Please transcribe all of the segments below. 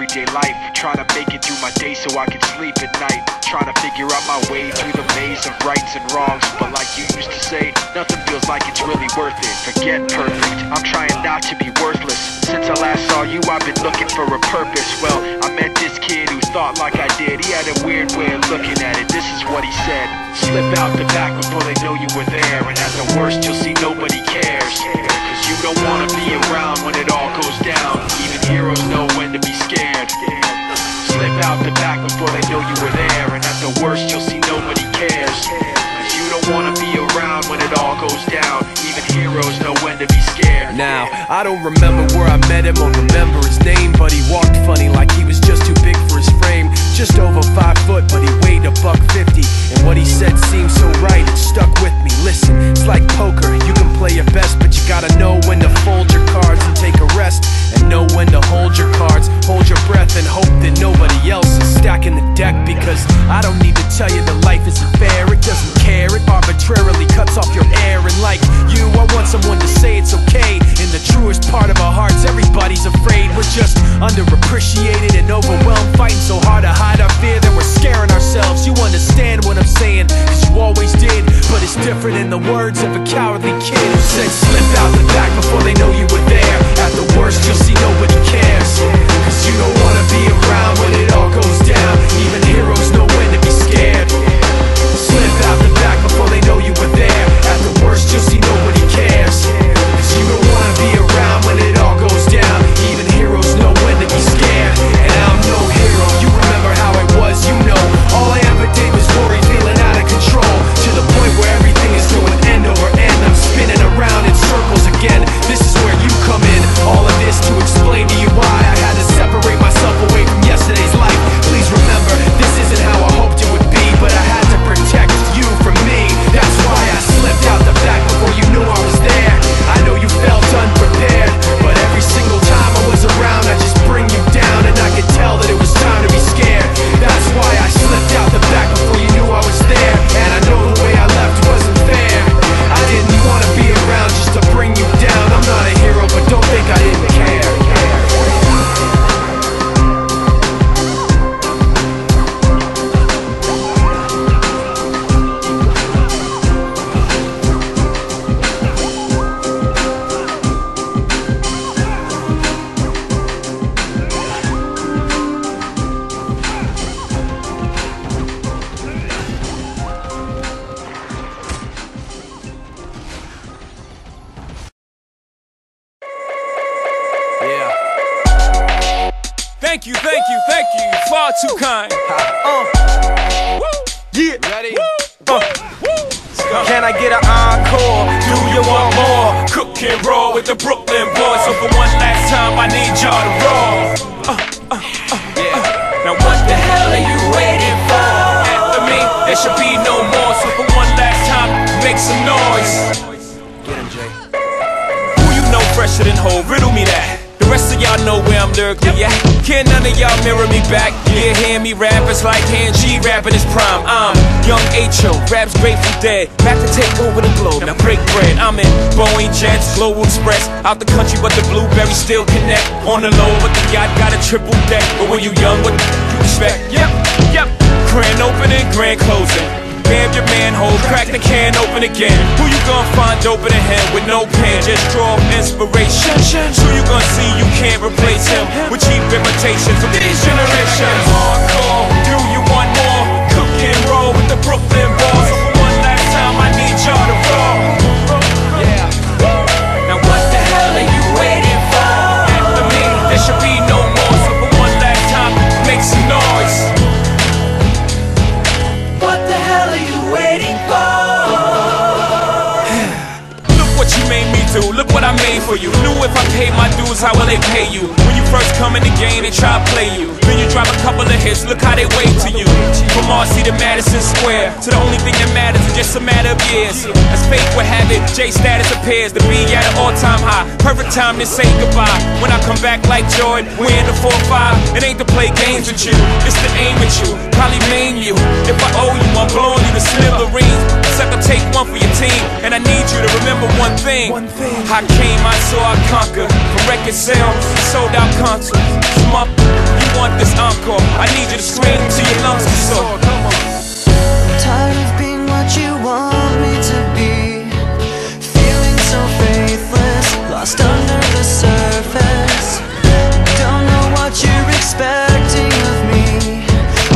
everyday life, trying to make it through my day so I can sleep at night, trying to figure out my way through the maze of rights and wrongs. But like you used to say, nothing feels like it's really worth it. Forget perfect, I'm trying not to be worthless. Since I last saw you, I've been looking for a purpose. Well, I met this kid who thought like I did. He had a weird way of looking at it. This is what he said: slip out the back before they know you were there, and at the worst you'll see nobody cares. Cause you don't wanna be around when it all goes down. Even heroes know when to be scared. Slip out the back before they know you were there, and at the worst you'll see nobody cares. Cause you don't wanna be around when it all goes down. Even heroes know when to be scared. Now, I don't remember where I met him or remember his name, but he walked funny like he was just too big for his frame. Just over 5 foot, but he weighed $150. And what he said seemed so right, it stuck with me. Listen, it's like poker, you can play your best, but you gotta know when to fold your cards and take a rest, and know when to hold your cards, hold your breath, and hope that nobody else is stacking the deck. Because I don't need to tell you that life isn't fair. It doesn't care, it arbitrarily cuts off your air. And like you, I want someone to say it's okay. In the truest part of our hearts, everybody's afraid. We're just underappreciated and overwhelmed, fighting so hard to hide our fear that we're scaring ourselves. You understand what I'm saying, cause you always did. But it's different in the words of a cowardly kid who said, slip out the back before they know you were there. At the worst you'll see nobody cares. Cause you don't wanna be around when it all goes down. Even heroes know when to be scared. Slip out the back before they know you were there. At the worst you'll see nobody cares. Cause you don't wanna be around when it all goes down. Even heroes know when to be scared. And I'm no hero, you remember how it was, you know. All I ever did was worry, feeling out of control, to the point where everything is going end over end. I'm spinning around in circles again. This is where you come in. All of this to explain to you why I had to separate myself away from yesterday's life. Please remember, this isn't how I hoped it would be, but I had to protect you from me. That's why I slipped out the back before you knew I was there. I know you felt unprepared, but every single time I was around I just bring you down, and I could tell that it was time to be scared. That's why I slipped out the back before you knew I was there. And I know the way I left wasn't fair. I didn't want to be around just to bring you down. I'm not a hero, but don't think I didn't care. Thank you, far too kind. Yeah. Ready? Can I get an encore? Do you want more? Cook and roll with the Brooklyn boys. So for one last time, I need y'all to roll. Now what the hell are you waiting for? After me, there should be no more. So for one last time, make some noise. Get him, Jay. Who you know fresher than Ho? Riddle me that. The rest of y'all know where I'm lyrically at. Can none of y'all mirror me back? Yeah, hear me rap, it's like Han G rapping his prime. I'm young H.O., raps Grateful Dead, back to take over the globe, now break bread. I'm in Boeing Jets, Global Express, out the country but the blueberries still connect. On the low but the yacht got a triple deck. But when you young, what you expect? Yep. Grand opening, grand closing. Bam your manhole, crack the can open again. Who you gonna find open a hand with no pen? Just draw inspiration. Who you gonna see you can't replace him with cheap imitations of these generations? Hardcore, do you want more? Cook and roll with the Brooklyn boys. So for one last time I need y'all to roll. Yeah. Now what the hell are you waiting for? After me, there should be no more. So for one last time, make some noise. What the hell are you waiting for? Look what you made me do, look what I made for you. Knew if I paid my dues, how will they pay you? When you first come in the game, they try to play you. Then you drop a couple of hits, look how they wait to you. From RC to Madison Square, to the only thing that matters is just a matter of years. As fate would have it, J status appears to be at an all-time high. Perfect time to say goodbye. When I come back like Jordan, we in the 4-5. It ain't to play games with you, it's to aim at you, probably maim you. If I owe you, I'm blowing you to smithereens. Sucker, take one for your team, and I need you to remember one thing. I came, I saw, I conquered. From record sales, sold out concerts. Come up, you want this encore? I need you to scream till your lungs can soar. Tired of being what you want me to be, feeling so faithless, lost under the surface. Don't know what you're expecting of me,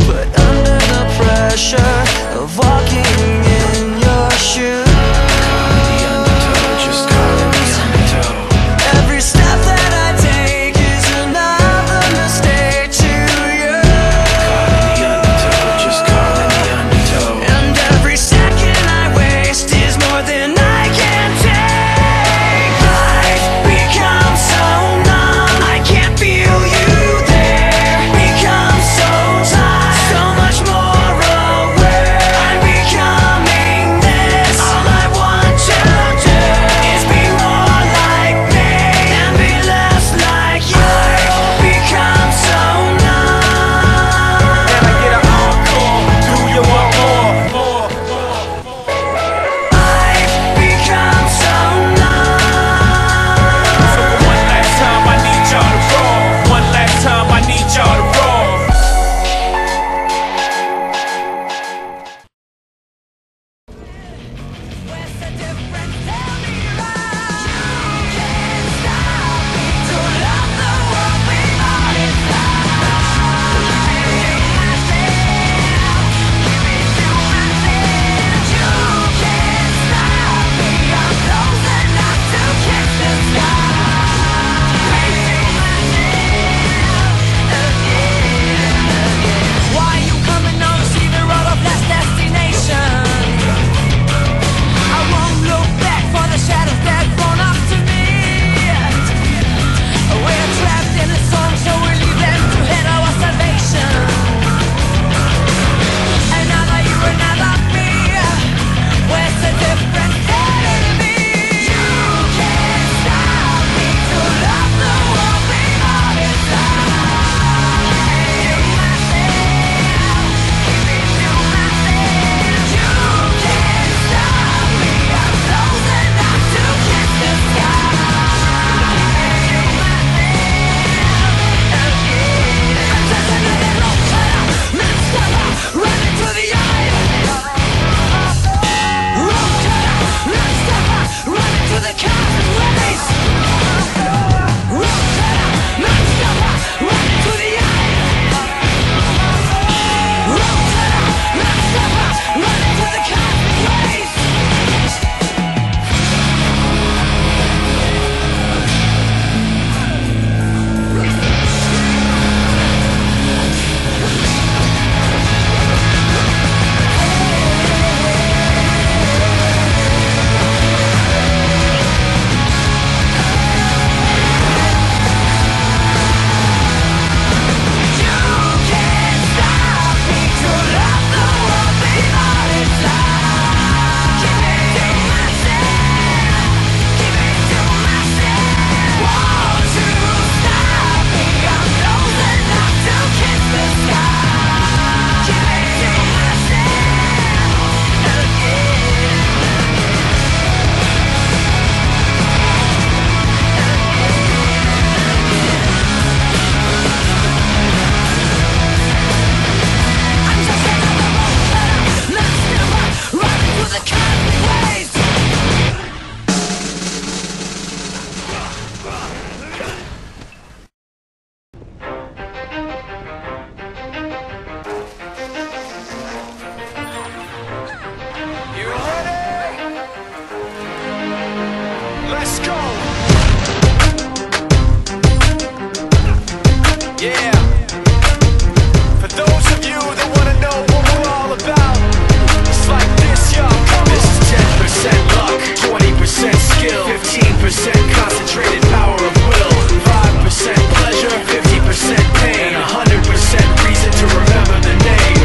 but under the pressure of walking in your shoes, every step that I take is another mistake to you. And every second I waste is more than I can take. I've become so numb, I can't feel you there. Become so tired, so much more aware. I'm becoming this. All I want to do is be more like me and be less like you. I've become so numb. Can I get an encore? Do you want more? I've become so numb. So for one last time, I need y'all to roll. One last time, I need y'all to roll. What's the difference? Tell me right. You can't stop me to love the world without its love. Give it to myself. Give it to myself. You can't stop me. I'm close enough to kiss the sky. Give it to myself again. Why you coming on to see the road of last destination? I won't look back for the shadows that run up to me. We're trapped in a song, so we leave them to head our salvation. Another you, another me. Where's the difference? Telling me you can't stop me to love the world without its love. Give it to myself. Give it to myself. You can't stop me. I'm close enough to kiss the sky. Give it to myself again. I'm just another road cutter, messed up, running to the eye. Road cutter, messed up, running to the cosmic waves. Road cutter, messed up, running to the eye. Road cutter, messed up, running to the cosmic waves. You can't stop me to love the world without its love. Give it to myself. Give it to myself. Won't you stop me? I'm close enough to kiss the sky. Give it to myself again. I'm just another road cutter, messed up, running to the cosmic waves. You ready? Let's go. Yeah. For those of you that want to know what we're all about, it's like this, y'all. This is 10% luck, 20% skill, 15% concentrated power of will, 5% pleasure, 50% pain, 100% reason to remember the name.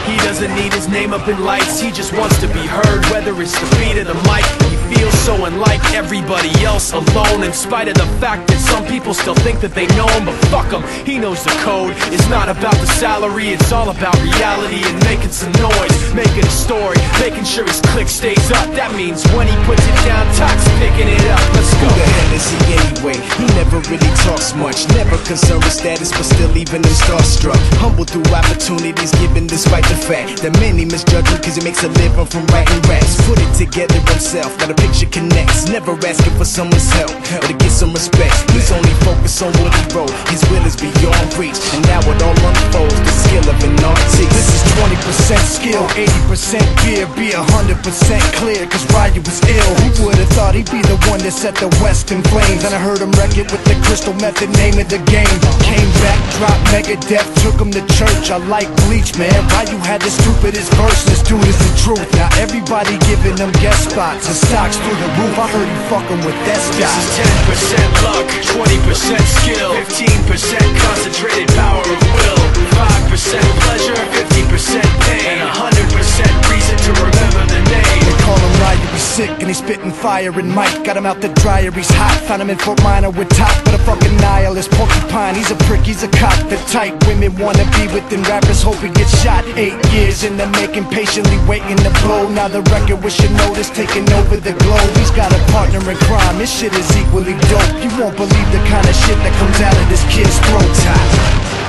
He doesn't need his name up in lights, he just wants to be heard. Whether it's the beat of the mic, he feels so unlike every everybody else alone, in spite of the fact that some people still think that they know him. But fuck him, he knows the code. It's not about the salary, it's all about reality and making some noise, making a story, making sure his click stays up. That means when he puts it down, Tox picking it up. Let's go. Who the hell is he anyway? He never really talks much, never concerned with status, but still even him starstruck. Humble through opportunities given despite the fact that many misjudge him cause he makes a living from writing raps. Put it together himself, got a picture connects, never asking for someone's help or to get some respect. He's only focused on what he wrote, his will is beyond reach, and now it all unfolds, the skill of an artist. This is 20% skill, 80% gear, be 100% clear, cause Ryu was ill. Who would've thought he'd be the one that set the West in flames? And I heard him wreck it with the crystal method, name of the game. Came back, dropped Megadeth, took him to church. I like Bleach, man. Ryu had the stupidest verse, this dude is the truth. Now everybody giving them guest spots and stocks through the roof. I heard he fucking with that This stock. is 10% luck, 20% skill, 15% concentrated power of will, 5% pleasure, 50% pain, and 100% reason to remember the name. They call him Ryu, he's sick and he's spitting fire. And Mike got him out the dryer, he's hot. Found him in Fort Minor with top, but a fucking nihilist porcupine. He's a prick, he's a cop. The type women wanna be within, rappers hope he gets shot. 8 years in the making, patiently waiting to blow. Now the record with your notice taking over the globe. He's got a partner in crime, his shit is equally dope. You won't believe the kind of shit that comes out of this kid's throat.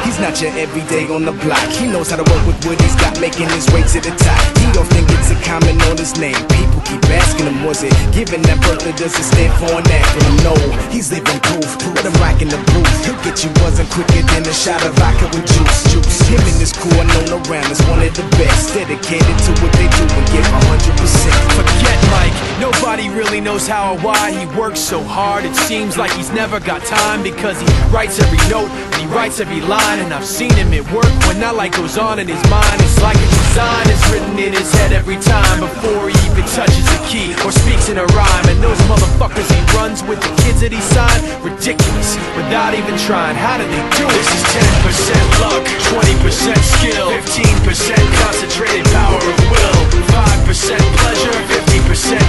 He's not your everyday on the block. He knows how to work with what he's got, making his way to the top. He often gets a comment on his name. People keep asking him, was it given that birth or does it stand for an acronym? No, he's living proof. Let him rock in the booth. He'll get you buzzing quicker than a shot of vodka with juice. Him and his crew are known around as one of the best, dedicated to what they do and give 100%. Forget Mike, nobody really knows how or why he works so hard. It seems like he's never got time because he writes every note and he writes every line. And I've seen him at work when that light goes on in his mind. It's like a design is written in his head every time before he even touches a key or speaks in a rhyme. And those motherfuckers he runs with, the kids that he signed, ridiculous, without even trying. How do they do it? This is 10% luck, 20% skill, 15% concentrated power of will, 5% pleasure, 50%